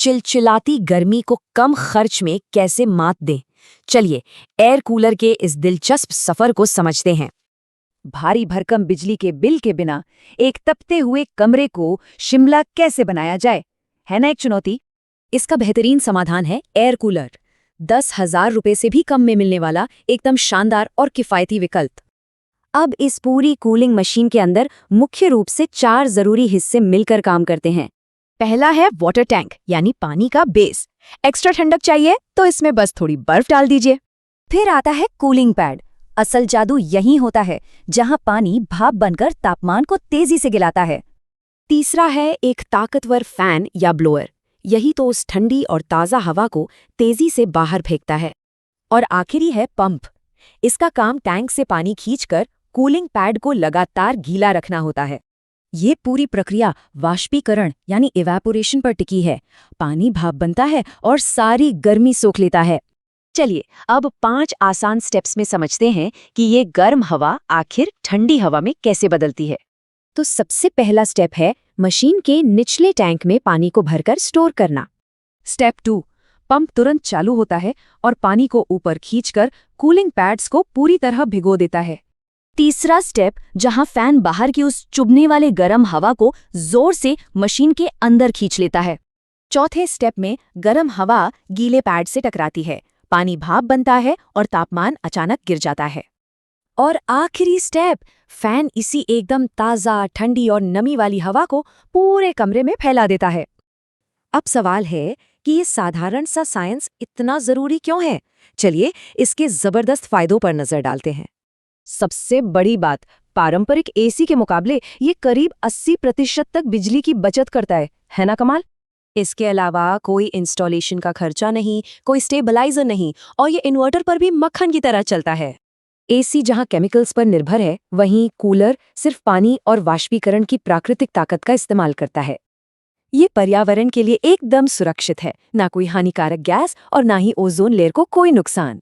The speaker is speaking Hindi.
चिलचिलाती गर्मी को कम खर्च में कैसे मात दें। चलिए एयर कूलर के इस दिलचस्प सफर को समझते हैं। भारी भरकम बिजली के बिल के बिना एक तपते हुए कमरे को शिमला कैसे बनाया जाए, है ना एक चुनौती। इसका बेहतरीन समाधान है एयर कूलर। 10,000 रुपए से भी कम में मिलने वाला एकदम शानदार और किफायती विकल्प। अब इस पूरी कूलिंग मशीन के अंदर मुख्य रूप से 4 जरूरी हिस्से मिलकर काम करते हैं। पहला है वाटर टैंक यानी पानी का बेस। एक्स्ट्रा ठंडक चाहिए तो इसमें बस थोड़ी बर्फ डाल दीजिए। फिर आता है कूलिंग पैड। असल जादू यही होता है जहां पानी भाप बनकर तापमान को तेजी से गिलाता है। तीसरा है एक ताकतवर फैन या ब्लोअर। यही तो उस ठंडी और ताज़ा हवा को तेजी से बाहर फेंकता है। और आखिरी है पंप। इसका काम टैंक से पानी खींचकर कूलिंग पैड को लगातार गीला रखना होता है। ये पूरी प्रक्रिया वाष्पीकरण यानी इवेपोरेशन पर टिकी है। पानी भाप बनता है और सारी गर्मी सोख लेता है। चलिए अब 5 आसान स्टेप्स में समझते हैं कि ये गर्म हवा आखिर ठंडी हवा में कैसे बदलती है। तो सबसे पहला स्टेप है मशीन के निचले टैंक में पानी को भरकर स्टोर करना। स्टेप 2, पंप तुरंत चालू होता है और पानी को ऊपर खींचकर कूलिंग पैड्स को पूरी तरह भिगो देता है। तीसरा स्टेप, जहां फैन बाहर की उस चुभने वाले गर्म हवा को जोर से मशीन के अंदर खींच लेता है। चौथे स्टेप में गर्म हवा गीले पैड से टकराती है, पानी भाप बनता है और तापमान अचानक गिर जाता है। और आखिरी स्टेप, फैन इसी एकदम ताज़ा, ठंडी और नमी वाली हवा को पूरे कमरे में फैला देता है। अब सवाल है कि ये साधारण सा साइंस इतना ज़रूरी क्यों है? चलिए इसके ज़बरदस्त फायदों पर नज़र डालते हैं। सबसे बड़ी बात, पारंपरिक एसी के मुकाबले ये करीब 80% तक बिजली की बचत करता है ना कमाल? इसके अलावा कोई इंस्टॉलेशन का खर्चा नहीं, कोई स्टेबलाइजर नहीं और ये इन्वर्टर पर भी मक्खन की तरह चलता है। एसी जहां केमिकल्स पर निर्भर है, वहीं कूलर सिर्फ पानी और वाष्पीकरण की प्राकृतिक ताकत का इस्तेमाल करता है। ये पर्यावरण के लिए एकदम सुरक्षित है, ना कोई हानिकारक गैस और ना ही ओजोन लेयर को कोई नुकसान।